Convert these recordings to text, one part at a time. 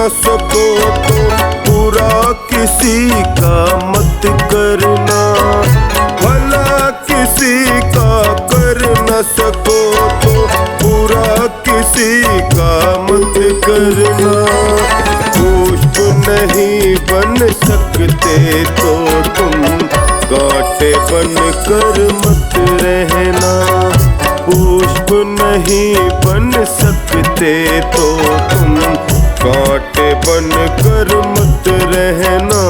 न सको तो बुरा किसी का मत करना, भला किसी का कर न सको तो बुरा किसी का मत करना। पुष्प नहीं बन सकते तो तुम कांटे बन कर मत रहना, पुष्प नहीं बन सकते तो तुम कांटे बन कर मत रहना।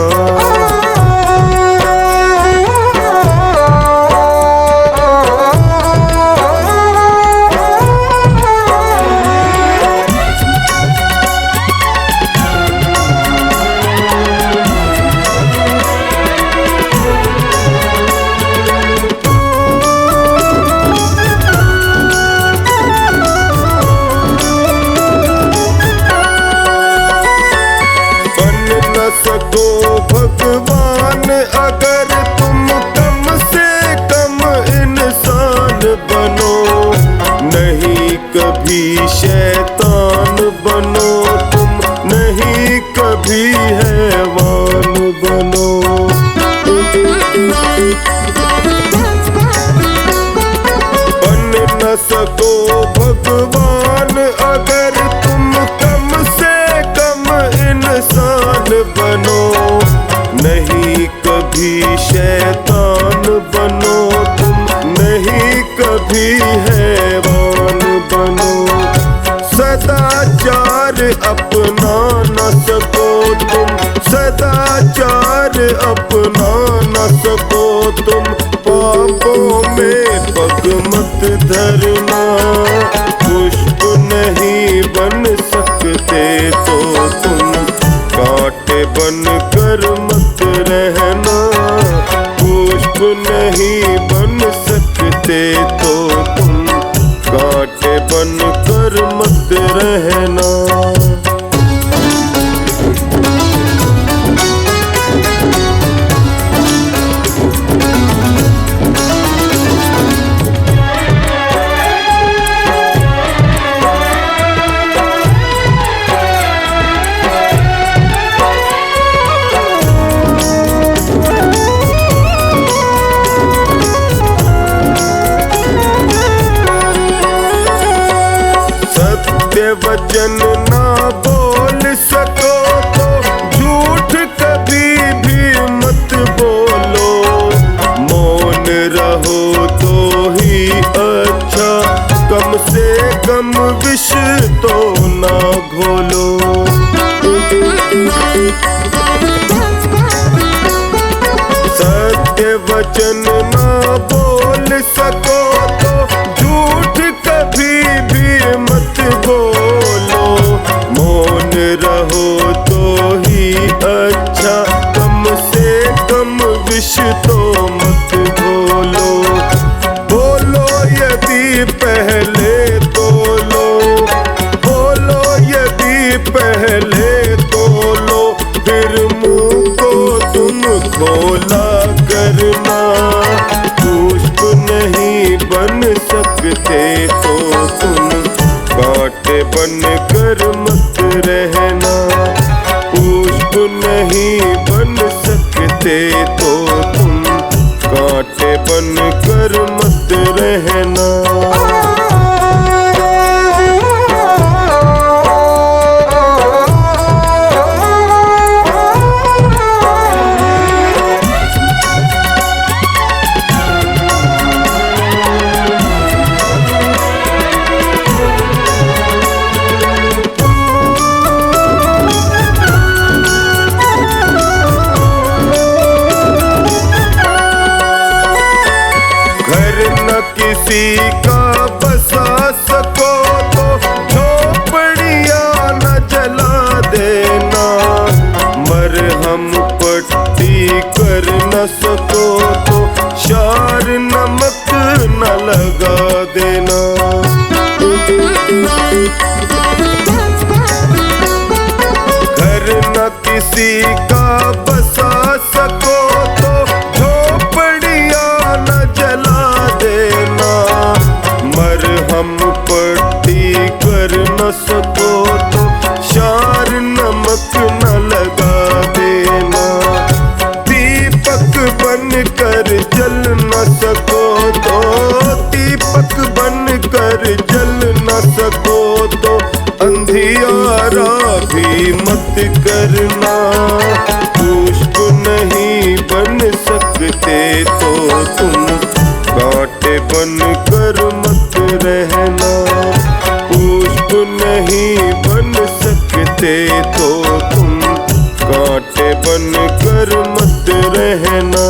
सको भगवान अगर तुम कम से कम इंसान बनो, नहीं कभी शैतान बनो तुम, नहीं कभी हैवान बनो। बन न सको भगवान अगर तुम कम से कम इंसान बनो, नहीं कभी शैतान बनो तुम, नहीं कभी हैवान बनो। सदाचार अपना न सको तुम, सदाचार अपना न सको तुम, पापों में पग मत धरना। पुष्प नहीं बन सकते तो तुम कांटे बन कर मत रहना, पुष्प नहीं बन सकते तो तुम कांटे बन कर मत रहना। वचन ना बोल सको तो झूठ कभी भी मत बोलो, मौन रहो तो ही अच्छा, कम से कम विष तो ना घोलो। सत्य वचन ना बोल सको तो झूठ कभी भी मत बोलो, मौन रहो तो ही अच्छा, कम से कम विष तो मत बोलो। बोलो यदि पहले तोलो, बोलो यदि पहले तोलो, फिर मुंह को तुम खोला करना। पुष्प नहीं बन सकते तो तुम कांटे बन कर मत रहना, पुष्प नहीं बन सकते तो तुम कांटे बन कर मत रहना। किसी का बसा सको तो झोपड़ियाँ न जला देना, मरहम पट्टी कर न सको तो शार नमक न लगा देना। घर न किसी का बसा सको तो झोपड़ियाँ न जला देना, मरहम पट्टी कर न सको तो शार नमक मत करना। पुष्प नहीं बन सकते तो तुम कांटे बन कर मत रहना। पुष्प नहीं बन सकते तो तुम कांटे बन कर मत रहना।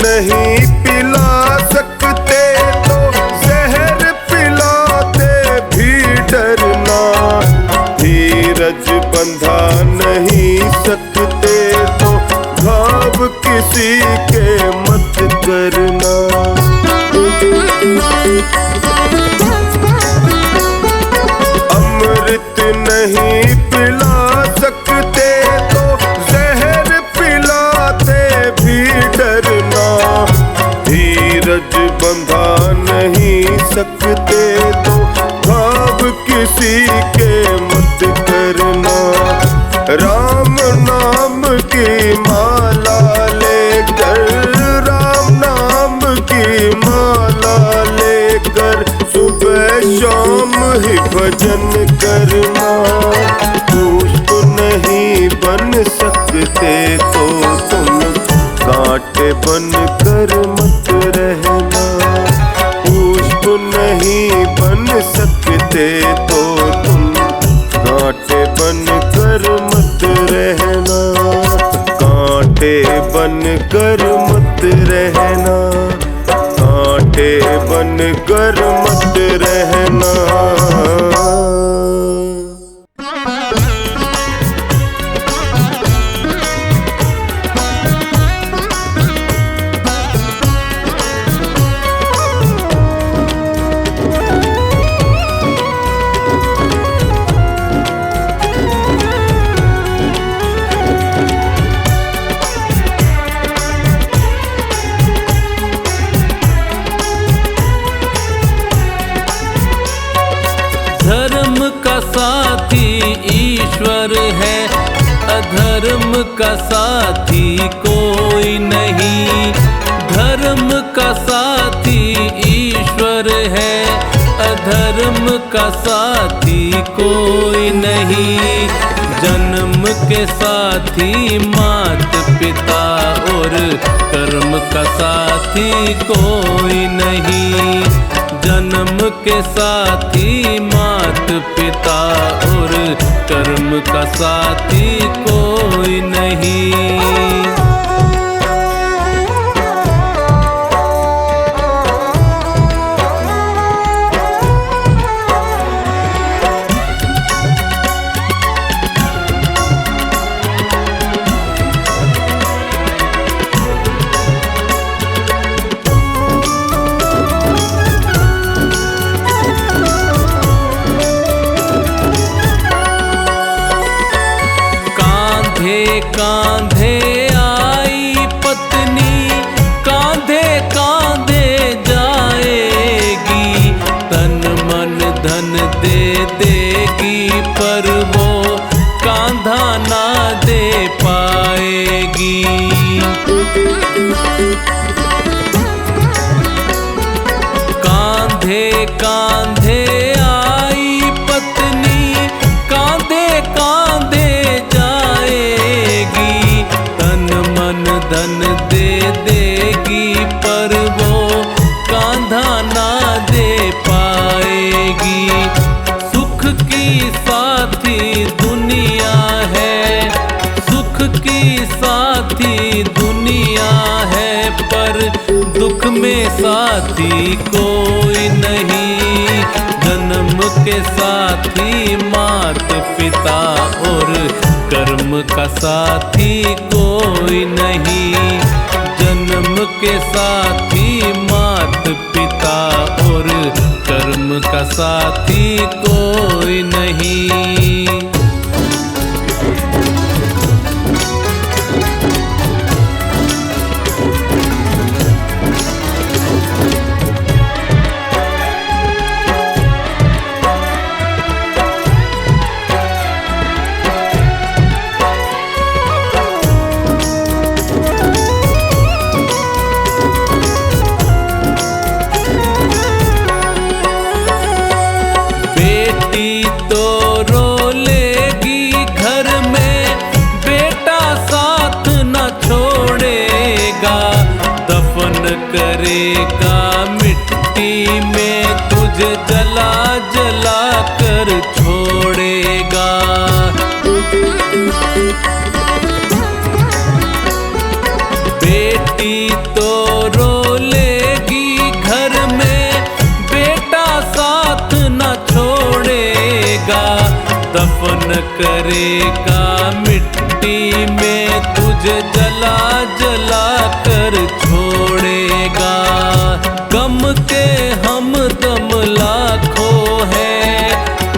नहीं पिला सकते तो जहर पिलाते भी डरना। धीरज बंधा नहीं सकते तो घाव किसी के मत करना। अमृत नहीं पिला सकते तो जहर पिलाते भी डरना। धीरज बंधा नहीं सकते तो घाव किसी के मत करना। राम नाम की माला लेकर, राम नाम की माला लेकर सुबह शाम ही भजन करना। पुष्प नहीं बन सकते तो तुम कांटे बन कर मत रहना। पुष्प नहीं बन सकते तो तुम कांटे बन कर मत रहना। कांटे बन कर मत रहना। कांटे बन कर मत रहना। धर्म का साथी ईश्वर है, अधर्म का साथी कोई नहीं। धर्म का साथी ईश्वर है, अधर्म का साथी कोई नहीं। जन्म के साथी मात पिता और कर्म का साथी कोई नहीं। जन्म के साथी मात पिता और कर्म का साथी कोई नहीं। कांधे आई पत्नी, कांधे कांधे जाएगी। तन मन धन दे देगी पर वो कांधा ना दे पाएगी। कांधे कांधे आई पत्नी, कांधे कांधे जाएगी। तन मन धन दे देगी पर वो कांधा ना दे पाएगी। सुख की साथी दुनिया है, सुख की साथी दुनिया है, पर दुख में साथी कोई नहीं। जन्म के साथी मात पिता और कर्म का साथी कोई नहीं। जन्म के साथी मात पिता और कर्म का साथी कोई नहीं। बेटी तो रो लेगी घर में, बेटा साथ न छोड़ेगा। दफन करेगा मिट्टी में, तुझे जला जला कर छोड़ेगा। गम के हम दम लाखों है,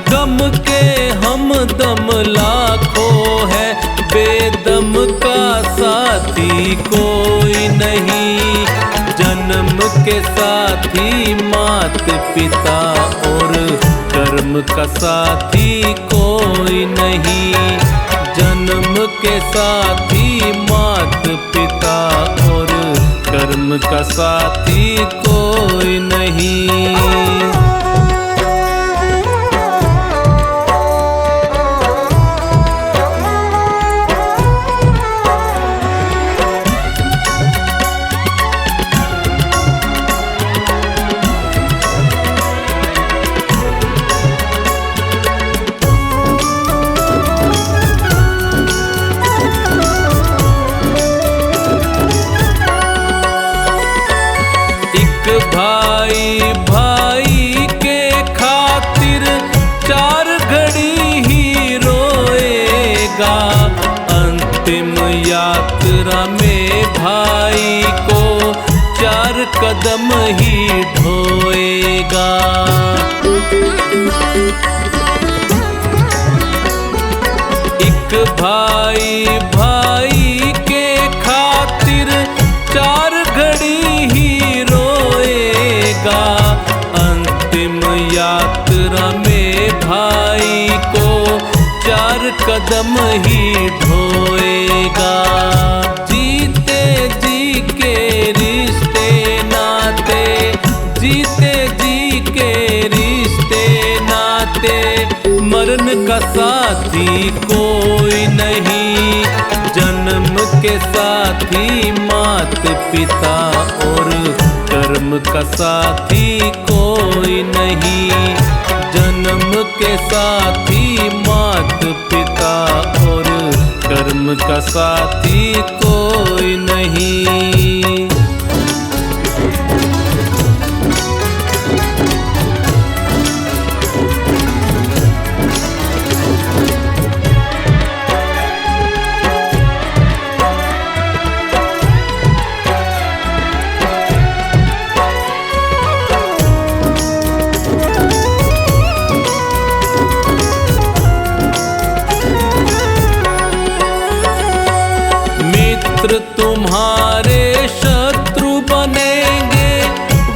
गम के हम दम लाखों है, बेदम का साथी कोई नहीं। जन्म के साथी मात पिता और कर्म का साथी कोई नहीं। जन्म के साथी मात पिता और कर्म का साथी कोई नहीं। भाई भाई के खातिर 4 घड़ी ही रोएगा। अंतिम यात्रा में भाई को 4 कदम ही ढोएगा। एक भाई भाई के खातिर 4 घड़ी ही अंतिम यात्रा में भाई को 4 कदम ही ढोएगा। जीते जी के रिश्ते नाते, जीते जी के रिश्ते नाते, मरण का साथी कोई नहीं। जन्म के साथी मात पिता और कर्म का साथी कोई नहीं। जन्म के साथी मात पिता और कर्म का साथी कोई नहीं। मित्र तुम्हारे शत्रु बनेंगे,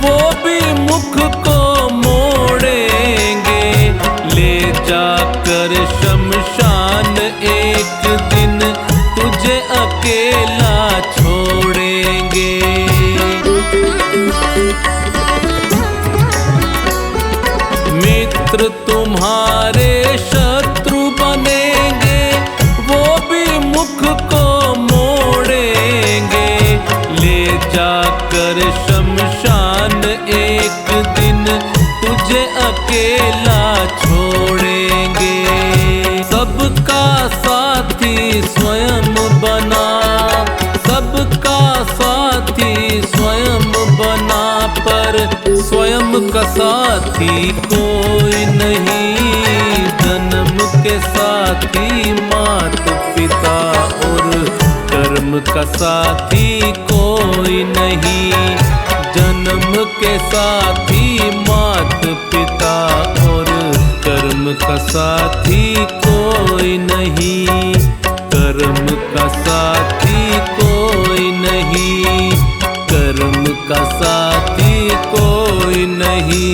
वो भी मुख को मोड़ेंगे। ले जाकर शमशान एक दिन तुझे अकेला छोड़ेंगे। मित्र तुम्हारे शत्रु बनेंगे, वो भी मुख को मोड़ेंगे। ले जाकर शमशान एक दिन तुझे अकेला छोड़ेंगे। सबका साथी स्वयं बना, सबका साथी स्वयं बना, पर स्वयं का साथी कोई नहीं। जन्म के साथी मात पिता और कर्म का साथी कोई नहीं। जन्म के साथी मात पिता और कर्म का साथी कोई नहीं। कर्म का साथी कोई नहीं। कर्म का साथी कोई नहीं।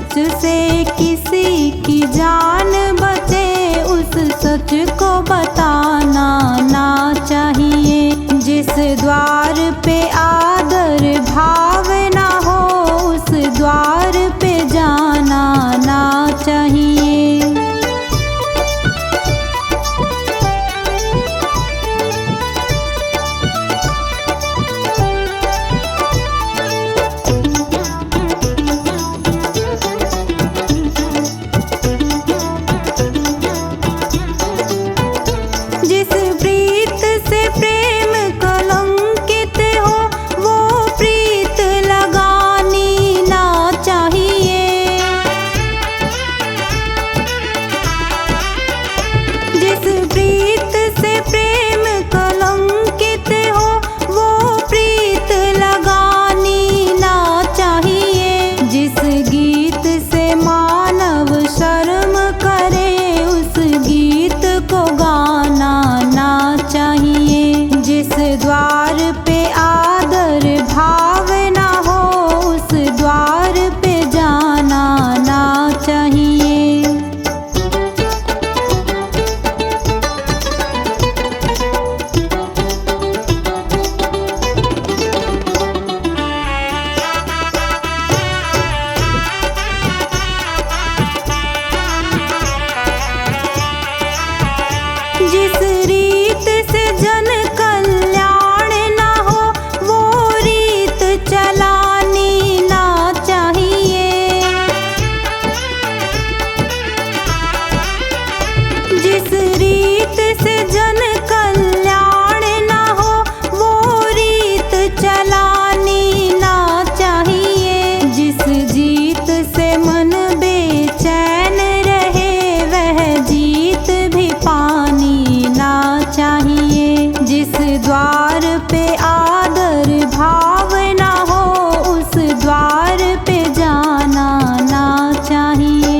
सच से किसी की जान बचे, उस सच को बताना ना चाहिए। जिस द्वार पे आदर भाव ना हो, उस द्वार पे जाना ना चाहिए। जिस प्रीत से प्रेम कलंकित हो, वो प्रीत लगानी ना चाहिए। जिस प्रीत से प्रेम कलंकित हो, वो प्रीत लगानी ना चाहिए। जिस गीत से मानव शर्म करे, उस गीत को गाना ना चाहिए। जिस द्वार पे आदर भाव ना हो, उस द्वार पे जाना ना चाहिए। जिस रीत से जन कल्याण ना हो, वो रीत चलानी ना चाहिए। जिस रीत से जन कल्याण ना हो, वो रीत चलानी ना चाहिए। जिस जीत से मन बेचैन रहे, वह जीत भी पानी ना चाहिए। जिस द्वार पे आदर भाव ना हो, उस द्वार पे जाना ना चाहिए।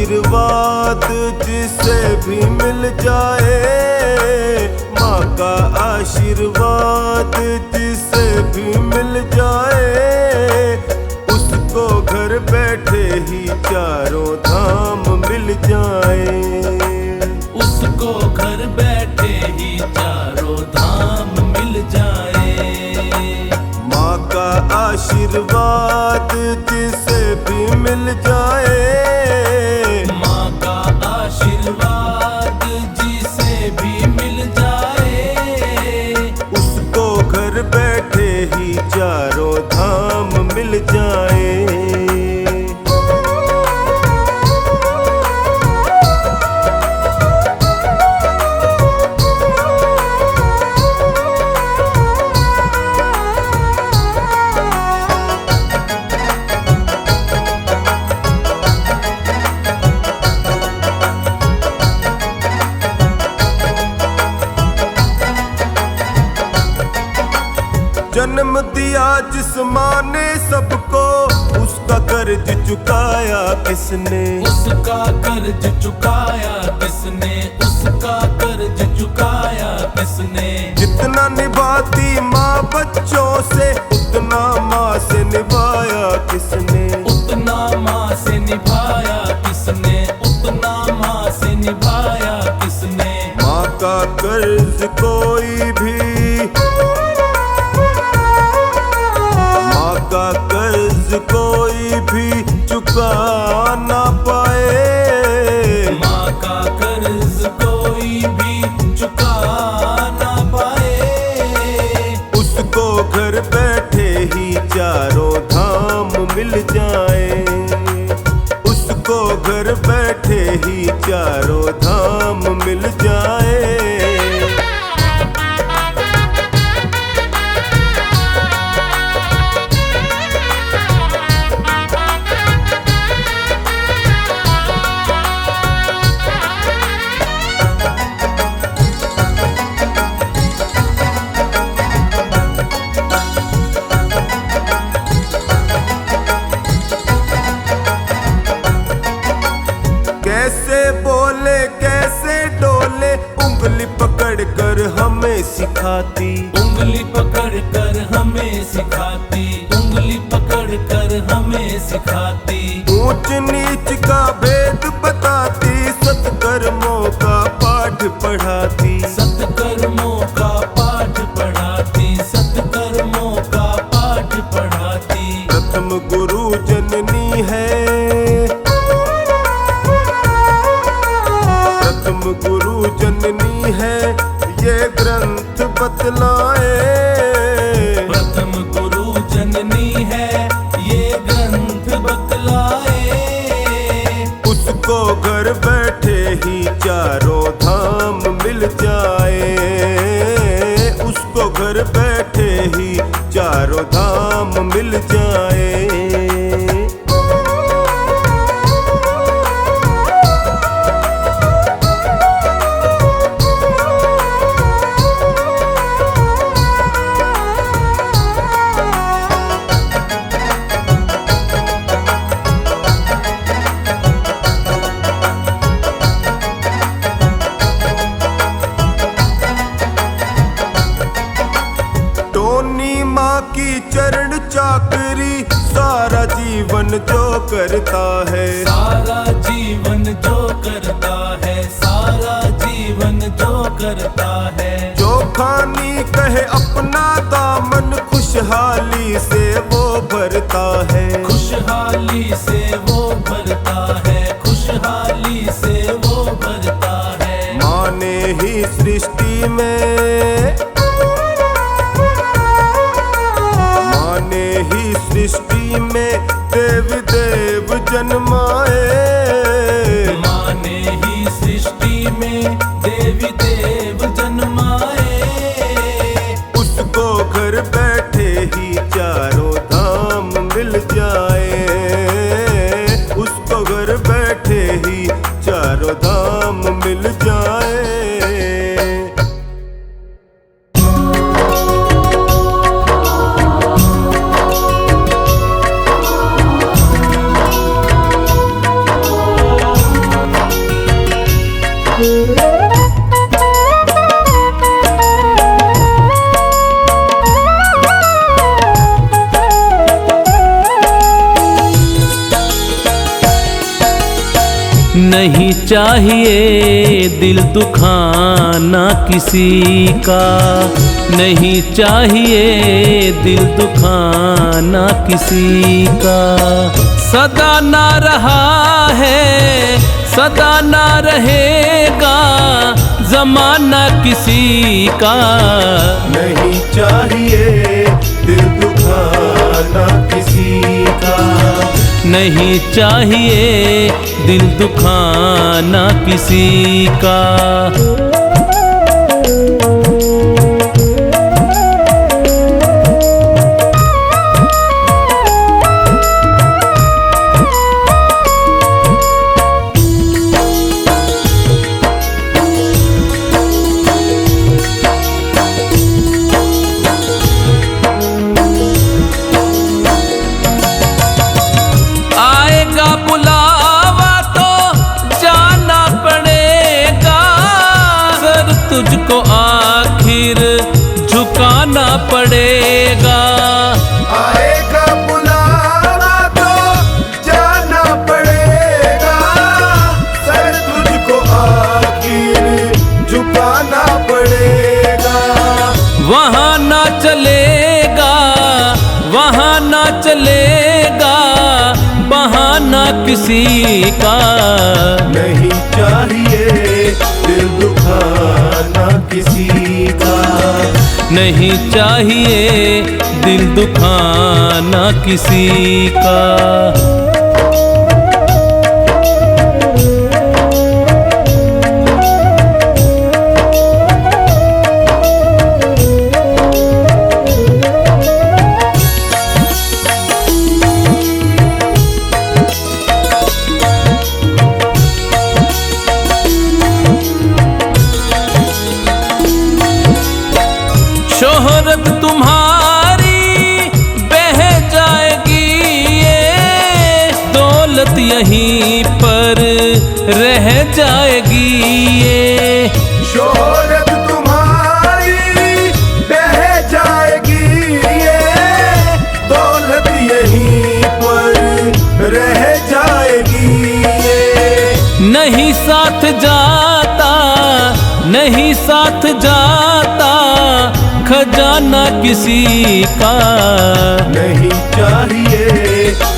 आशीर्वाद जिसे भी मिल जाए, माँ का आशीर्वाद जिसे भी मिल जाए, उसको घर बैठे ही चारों धाम मिल जाए। उसको घर बैठे ही चारों धाम मिल जाए। माँ का आशीर्वाद जिसे भी मिल जाए, माँ का आशीर्वाद जिसे भी मिल जाए, उसको घर बैठे ही चारों धाम मिल जाए। जन्म दिया जिस माँ ने सबको, उसका कर्ज चुकाया किसने? उसका कर्ज चुकाया किसने? उसका कर्ज चुकाया किसने? जितना निभाती माँ बच्चों से, उतना माँ से निभाया किसने? उतना माँ से निभाया किसने? उतना माँ से निभाया किसने? माँ का कर्ज कोई भी, माँ का कर्ज कोई भी चुका ना पाए। माँ का कर्ज कोई भी चुका ना पाए, उसको घर बैठे ही चारों धाम मिल जाए। उसको घर बैठे ही चारों धाम मिल जाए। कैसे बोले कैसे डोले, उंगली पकड़ कर हमें सिखाती। उंगली पकड़ कर हमें सिखाती। उंगली पकड़ कर हमें सिखाती। ऊंच नीच का भेद बताती, सत्कर्मों का पाठ पढ़ाती। सत्कर्मों का पाठ पढ़ाती। सत्कर्मों का पाठ पढ़ाती। प्रथम गुरु जननी है, प्रथम गुरु जननी है, ये ग्रंथ बतलाए। प्रथम गुरु जननी है, ये ग्रंथ बतलाए। उसको घर बैठे ही चारों धाम मिल जाए। उसको घर बैठे ही चारों धाम मिल जाए। टोनी माँ की चरण चाकरी, सारा जीवन जो करता है। सारा जीवन जो करता है। सारा जीवन जो करता है। जो खानी कहे अपना दामन, खुशहाली से वो भरता है। खुशहाली से वो भरता है। खुशहाली से वो भरता है। माँ ने ही सृष्टि में, माँ ने ही सृष्टि में देव देव जन्माए। माँ ने ही सृष्टि में देवी देव जन्माए। उसको घर बैठे ही चारों धाम मिल जाए। उसको घर बैठे ही चारों धाम मिल जाए। नहीं चाहिए दिल दुखाना किसी का, नहीं चाहिए दिल दुखाना किसी का। सदा ना रहा है सदा ना रहेगा जमाना किसी का। नहीं चाहिए दिल दुखाना किसी का, नहीं चाहिए दिल दुखाना किसी का। तुझको आखिर झुकाना पड़ेगा। आएगा बुलावा तो जाना पड़ेगा, सर तुझको आखिर झुकाना पड़ेगा। वहाँ ना चलेगा वहाँ ना चलेगा बहाना किसी का। नहीं चाहिए दिल दुखाना किसी का, नहीं चाहिए दिल दुखाना किसी का। शोहरत तुम्हारी बह जाएगी ये, दौलत यहीं पर रह जाएगी ये। शोहरत तुम्हारी बह जाएगी ये, दौलत यहीं पर रह जाएगी ये। नहीं साथ जाता नहीं साथ जाता खजाना किसी का। नहीं चाहिए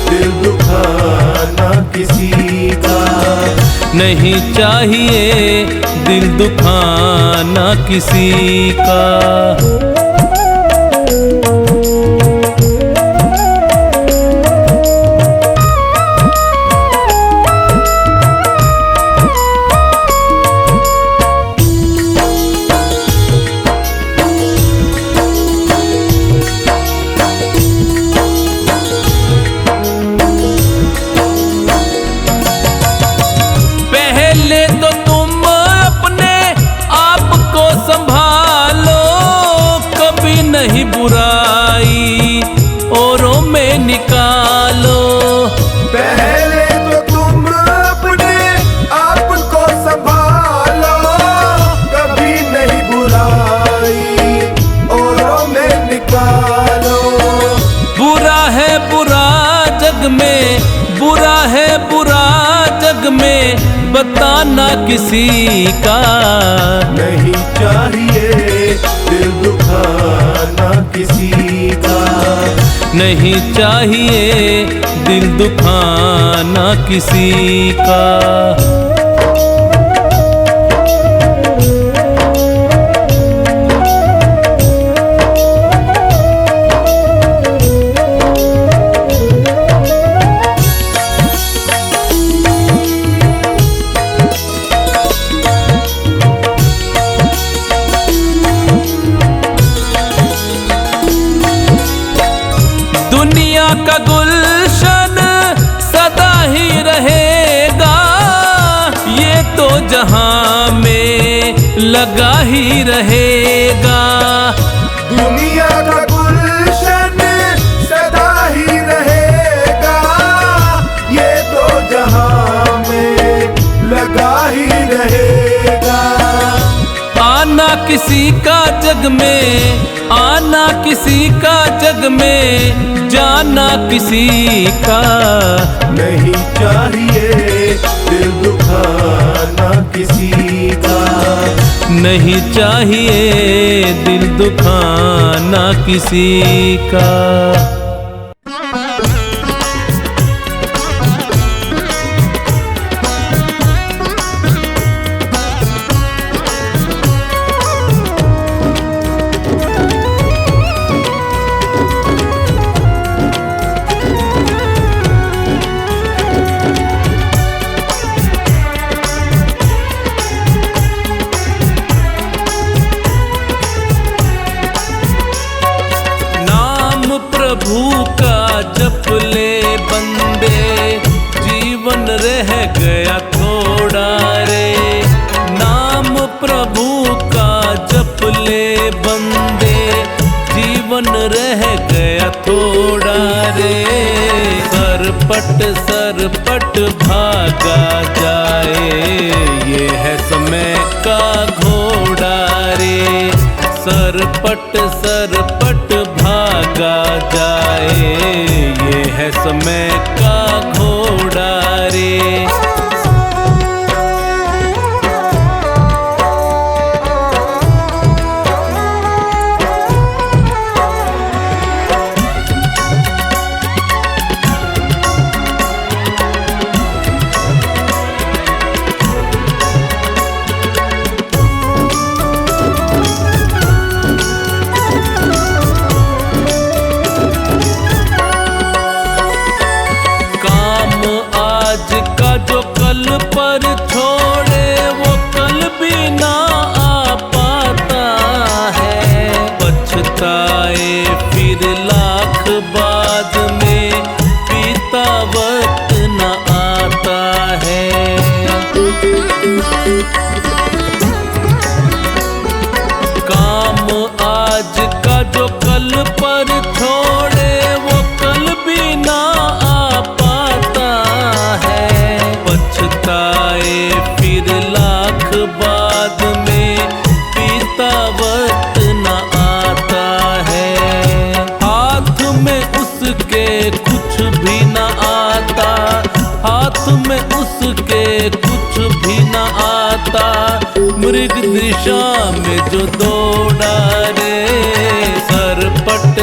दिल दुखाना किसी का, नहीं चाहिए दिल दुखाना किसी का। नहीं बुराई औरों में निकालो, पहले तो तुम अपने आप को संभालो। कभी नहीं बुराई औरों में निकालो। बुरा है बुरा जग में बुरा है बुरा जग में बताना किसी का। नहीं चाहिए दिल दुखाना किसी का, नहीं चाहिए दिल दुखाना किसी का। दुनिया का गुलशन सदा ही रहेगा, ये तो जहां में लगा ही रहेगा। दुनिया का गुलशन सदा ही रहेगा, ये तो जहां में लगा ही रहेगा। आना किसी का जग में आना किसी का जग में जाना किसी का। नहीं चाहिए दिल दुखाना किसी का। नहीं चाहिए दिल दुखाना किसी का। प्रभु का जप ले बंदे, जीवन रह गया थोड़ा रे। नाम प्रभु का जप ले बंदे, जीवन रह गया थोड़ा रे। सरपट भागा जाए, ये है समय का घोड़ा रे। सरपट भागा जाए, ये है समय का घोड़ा रे। जो कल पर छोड़े वो कल भी ना आ पाता है। पछताए फिर लाख बाद में, बीता वक्त न आता है। काम आज का जो कल पर छोड़े वो कल भी ना आ पाता है। पछताए फिर लाख बाद में, बीता वक्त न आता है। हाथ में उसके कुछ भी न आता, हाथ में उसके कुछ भी न आता। मृग दिशा में जो दौड़ा रे, सरपट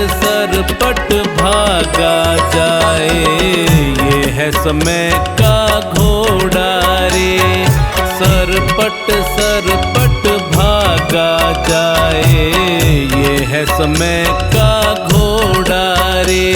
भागा जाए, ये है समय का घोड़ा रे। सरपट भागा जाए, ये है समय का घोड़ा रे।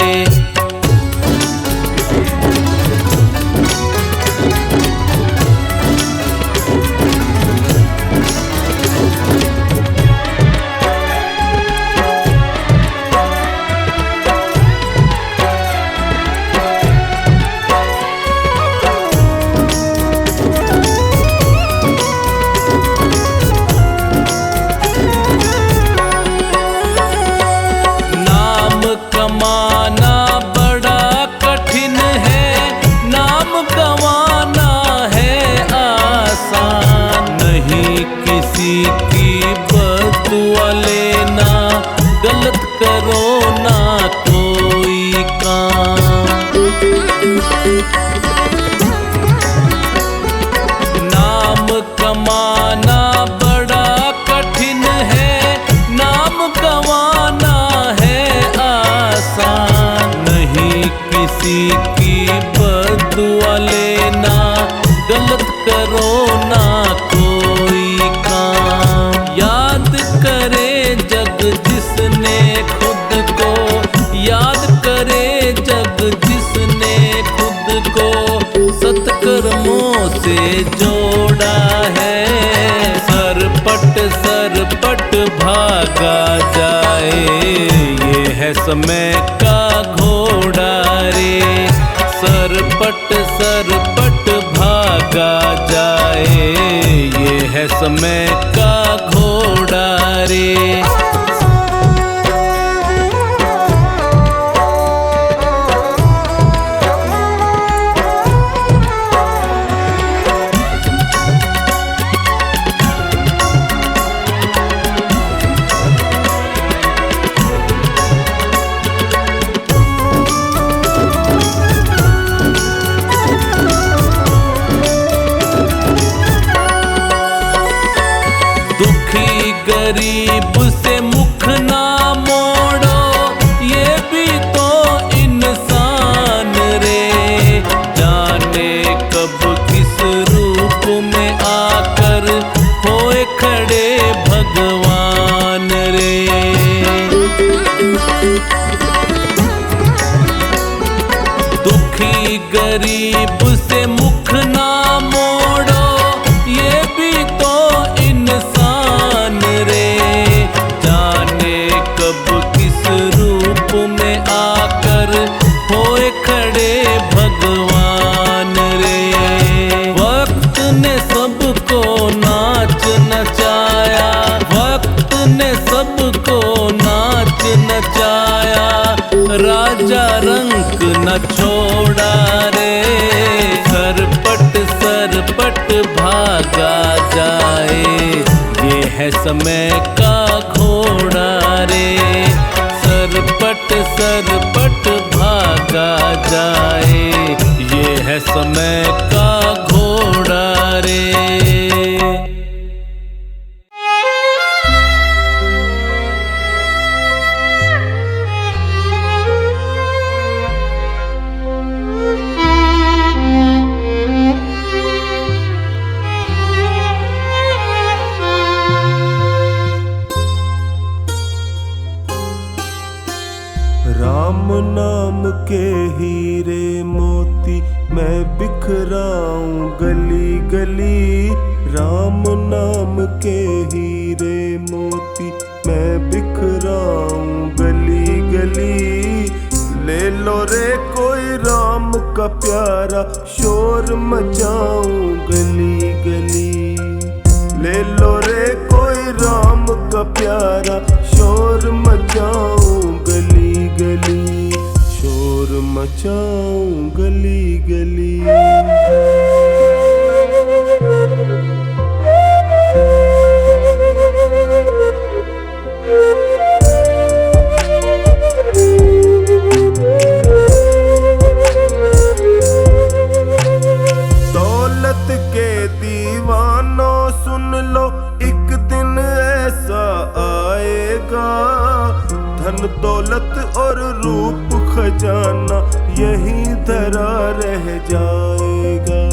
कमाना बड़ा कठिन है, नाम गंवाना है आसान। नहीं किसी की बदुआ लेना, गलत करो ना कोई काम। नाम कमाना बड़ा कठिन है, नाम गंवाना है आसान। नहीं किसी की बदुआ लेना, गलत करो ना कोई काम। याद करे जग जिसने खुद को, याद करे जग जिसने खुद को सत्कर्मों से जोड़ा है। सरपट भागा जाए, ये है समय का घोड़ा रे। सरपट भागा जाए, ये है समय का घोड़ा रे। दुखी गरीब से मुख ना मोड़ो, ये भी तो इंसान रे। जाने कब किस रूप में आकर होए खड़े भगवान रे। वक्त ने सबको नाच नचाया, वक्त ने सबको नाच नचाया, राजा रंक न छोड़ा रे। सरपट सरपट भागा जाए, ये है समय का घोड़ा रे। सरपट सरपट भागा जाए, ये है समय का घोड़ा रे। राम नाम के हीरे मोती मैं बिखराऊं गली गली। राम नाम के हीरे मोती मैं बिखराऊं गली गली। ले लो रे कोई राम का प्यारा, शोर मचाऊं गली गली। ले लो रे कोई राम का प्यारा, शोर मचाऊं गली गली। शोर मचाऊं गली गली। दौलत के दीवानों सुन लो, एक दिन ऐसा आएगा। धन दौलत और रूप खजाना यहीं धरा रह जाएगा।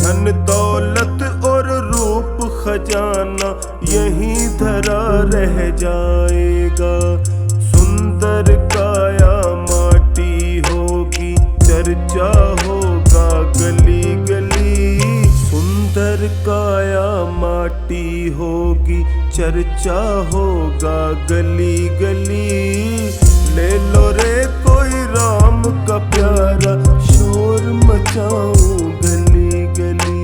धन दौलत और रूप खजाना यहीं धरा रह जाएगा। सुंदर काया माटी होगी, चर्चा होगा गली गली। सुंदर काया माटी होगी, चर्चा होगा गली गली। ले लो रे कोई राम का प्यारा, शोर मचाऊं गली गली।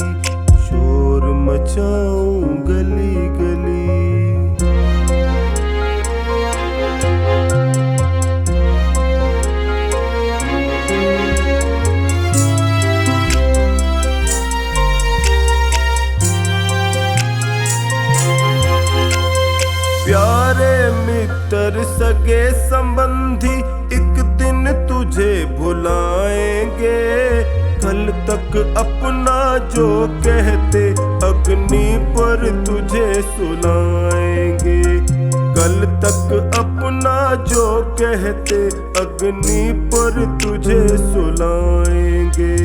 शोर मचाऊं गली गली। प्यारे मित्र सगे संबंधी एक दिन तुझे भुलाएंगे। कल तक अपना जो कहते अग्नि पर तुझे सुलाएंगे। कल तक अपना जो कहते अग्नि पर तुझे सुलाएंगे।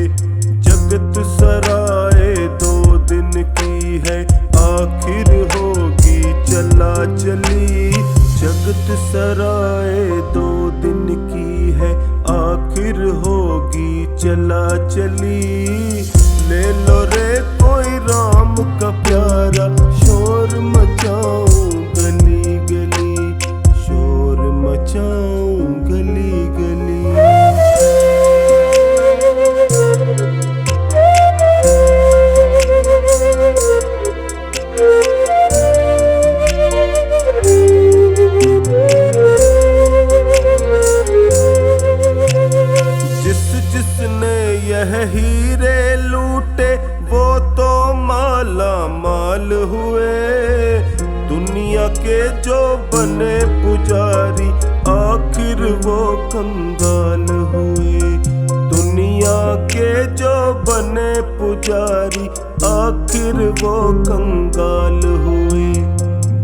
जगत सराय 2 दिन की है, आखिर होगी चला चली। जगत सराय 2 दिन की है, आखिर होगी चला चली। ले लो रे कोई राम का प्यारा, शोर मचाऊं गली गली। शोर मचाऊं गली गली। जिसने यह हीरे लूटे वो तो माला माल हुए। दुनिया के जो बने पुजारी आखिर वो कंगाल हुए। दुनिया के जो बने पुजारी आखिर वो कंगाल हुए।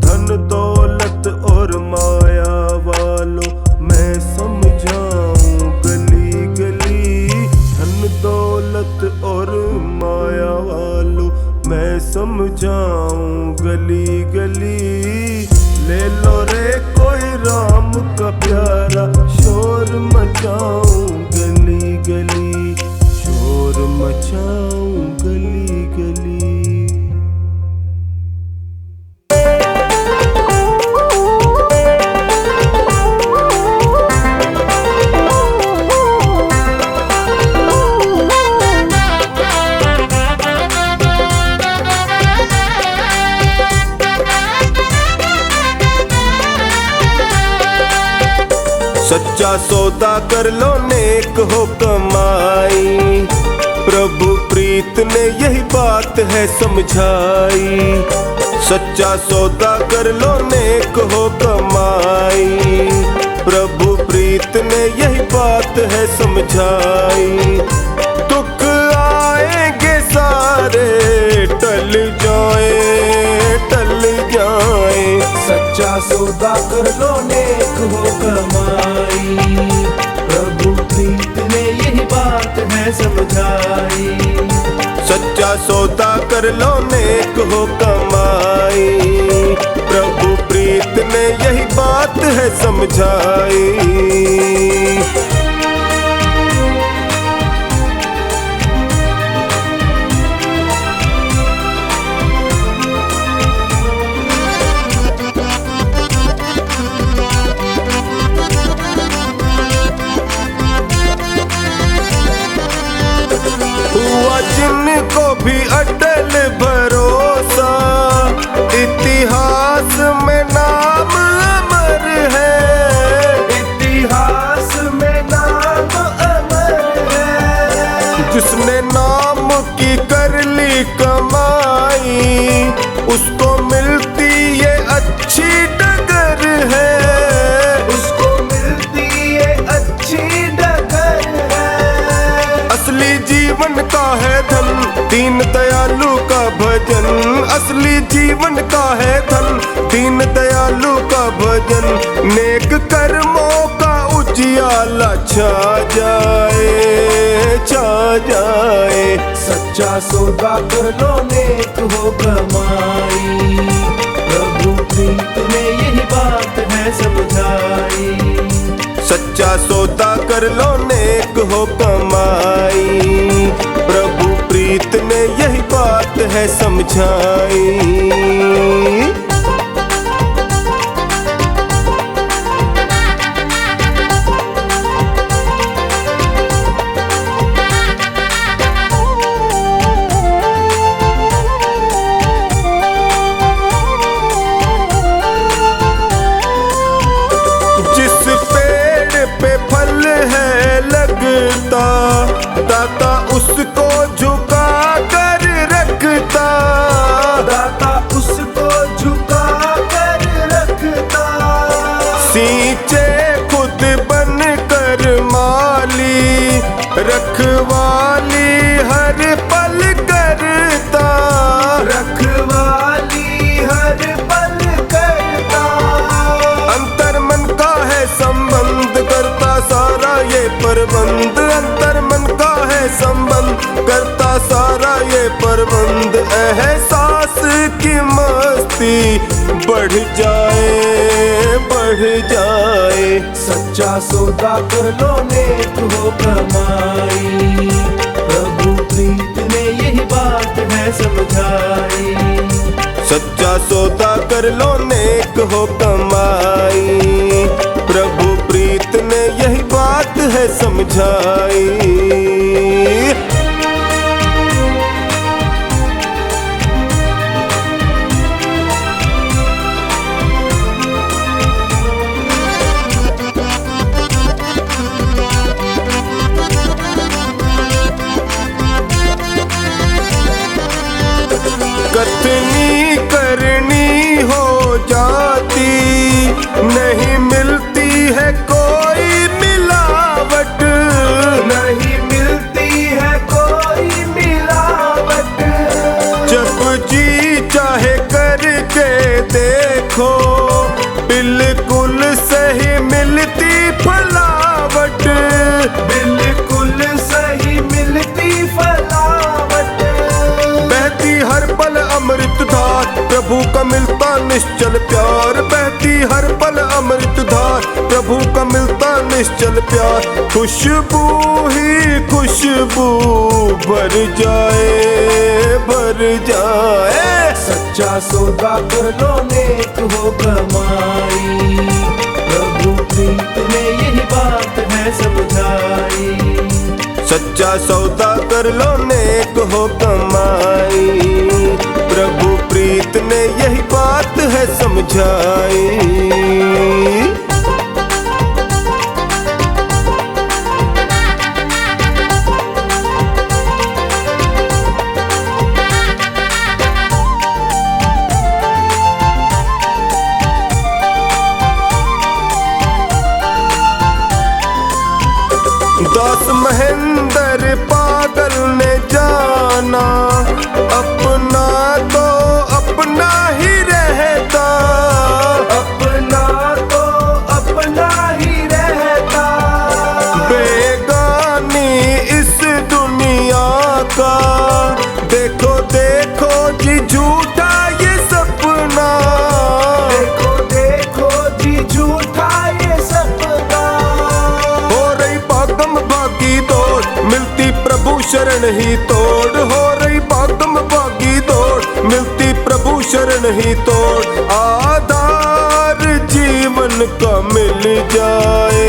धन दौलत और माया वालों मैं समझाऊं गली गली। धन दौलत और माया वालों मैं समझाऊं गली गली। ले लो रे कोई राम का प्यारा, शोर मचाऊं गली गली। शोर मचाऊं गली गली। सच्चा सौदा कर लो नेक हो कमाई, प्रभु प्रीत ने यही बात है समझाई। सच्चा सौदा कर लो नेक हो कमाई, प्रभु प्रीत ने यही बात है समझाई। दुख आएंगे सारे टल जाए, टल जाए। सच्चा सौदा कर लो नेक हो कमाई, प्रभु प्रीत ने यही बात है समझाई। सच्चा सौदा कर लो नेक हो कमाई, प्रभु प्रीत ने यही बात है समझाई। हुआ जिनको भी अटल भरोसा, इतिहास में नाम अमर है, इतिहास में नाम अमर है। जिसने नाम की कर ली कमाई, उसको मिलती ये अच्छी डगर है, उसको मिलती ये अच्छी डगर है। असली जीवन का है धन दीन दयालु का भजन, असली जीवन का है धन दीन दयालु का भजन। नेक कर्मों का उजियाला छा जाए, छा जाए। सच्चा सौदा कर लो नेक हो कमाई, प्रभु प्रीत ने यही बात है समझाई। सच्चा सौदा कर लो नेक हो कमाई, प्रभु प्रीत ने यही बात है समझाई। लगता दाता उसको झुका कर रखता, दाता उसको झुका कर रखता। सींचे खुद बन कर माली, रखवाली हर पल करता, रखवाली हर पल करता। अंतर मन का है संबंध करता सारा ये प्रबंध, अंतर मन का है संबंध करता सारा ये प्रबंध। एहसास की मस्ती बढ़ जाए, बढ़ जाए। सच्चा सौदा कर लो नेक हो कमाई, प्रभु प्रीत ने यही बात है समझाई। सच्चा सौदा कर लो नेक हो कमाई, प्रभु प्रीत ने यही बात है समझाई। कथनी करनी हो जाती, नहीं मिलती है कोई मिलावट, नहीं चंचल प्यार, खुशबू ही खुशबू भर जाए, भर जाए। सच्चा सौदा कर लो नेक हो कमाई, प्रभु प्रीत में यही बात है समझाई। सच्चा सौदा कर लो नेक हो कमाई, प्रभु प्रीत ने यही बात है समझाई। दास महेंद्र पागल ने जाना, अपना तो अपना ही रहता, अपना तो अपना ही रहता। बेगानी इस दुनिया का, देखो देखो जी झूठा ये सपना, देखो देखो जी झूठा ये सपना। हो रही भागम भागी दौड़, मिलती प्रभु शरण ही तोड़, हो रही भागम भागी दौड़, मिलती प्रभु शरण ही तोड़। आधार जीवन का मिल जाए,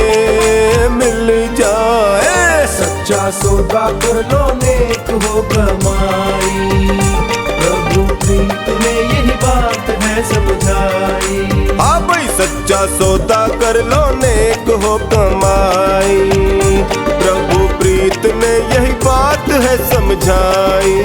मिल जाए। सच्चा सौदा कर लो नेक हो कमाई, प्रभु प्रीत में यही बात है समझाई। हाँ भाई सच्चा सौदा कर लो नेक हो कमाई, प्रभु प्रीत ने यही बात है समझाई।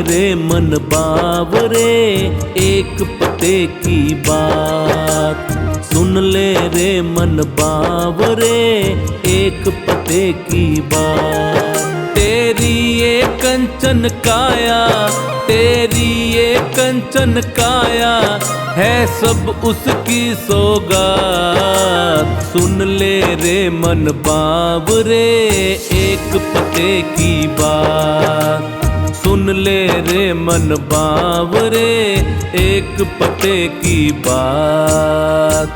रे मन बावरे एक पते की बात, सुन ले रे मन बावरे एक पते की बात। तेरी ये कंचन काया, तेरी ये कंचन काया है सब उसकी सौगात। सुन ले रे मन बावरे एक पते की बात, सुन ले रे मन बावरे एक पते की बात।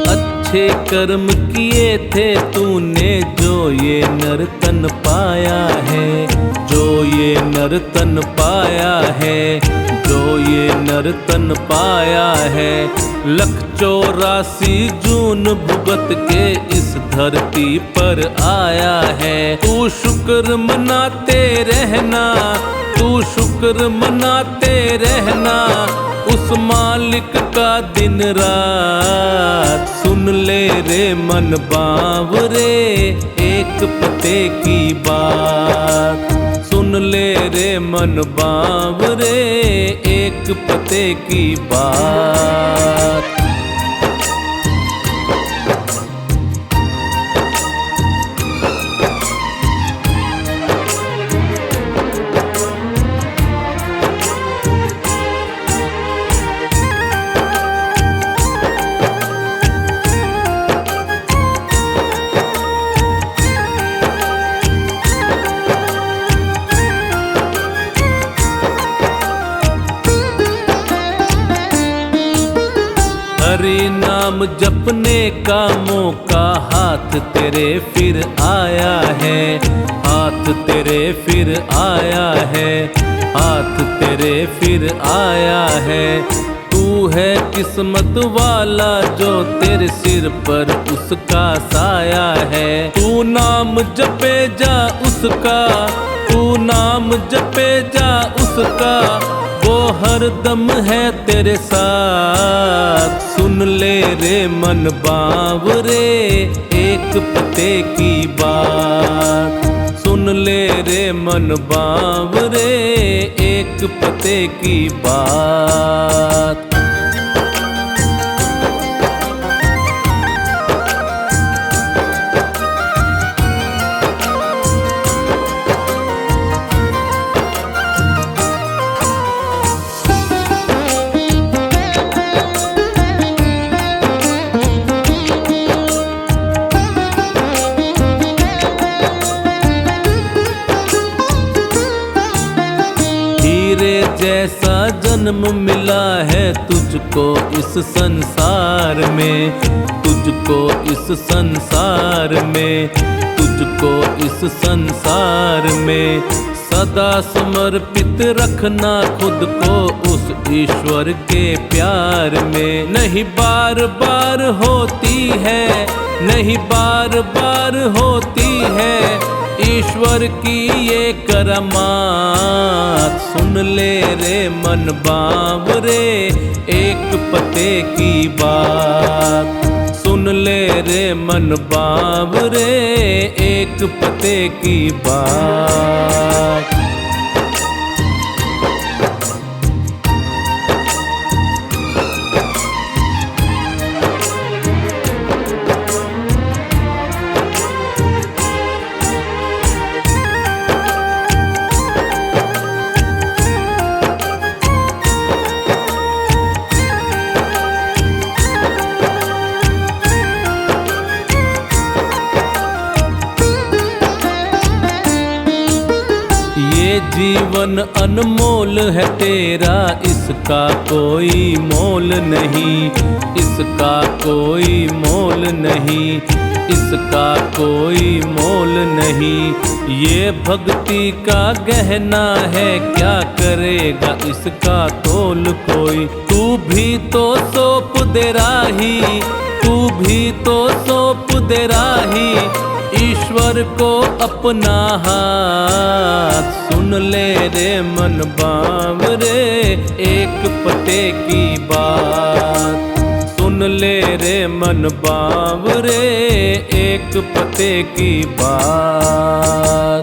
अच्छे कर्म किए थे तूने जो ये नर्तन पाया है, जो ये नर्तन पाया है, जो ये नर्तन पाया है। 184 जून भुगत के इस धरती पर आया है। तू शुक्र मनाते रहना, तू शुक्र मनाते रहना उस मालिक का दिन रात। सुन ले रे मन बावरे एक पते की बात, सुन ले रे मन बावरे एक पते की बात। हरि नाम जपने का मौका हाथ तेरे फिर आया है, हाथ तेरे फिर आया है, हाथ तेरे फिर आया है। तू है किस्मत वाला जो तेरे सिर पर उसका साया है। तू नाम जपे जा उसका, तू नाम जपे जा उसका, वो हर दम है तेरे साथ। सुन ले रे मन बावरे एक पते की बात, सुन ले रे मन बावरे एक पते की बात। जैसा जन्म मिला है तुझको इस संसार में, तुझको इस संसार में, तुझको इस संसार में। सदा समर्पित रखना खुद को उस ईश्वर के प्यार में। नहीं बार बार होती है, नहीं बार बार होती है ईश्वर की ये करामात। सुन ले रे मन बावरे एक पते की बात, सुन ले रे मन बावरे एक पते की बात। ये जीवन अनमोल है तेरा, इसका कोई मोल नहीं, इसका कोई मोल नहीं, इसका कोई मोल नहीं। ये भक्ति का गहना है क्या करेगा इसका तोल कोई। तू भी तो सौंप दे राही, तू भी तो सौंप दे राही ईश्वर को अपना हाथ। सुन ले रे मन बावरे एक पते की बात, सुन ले रे मन बावरे एक पते की बात।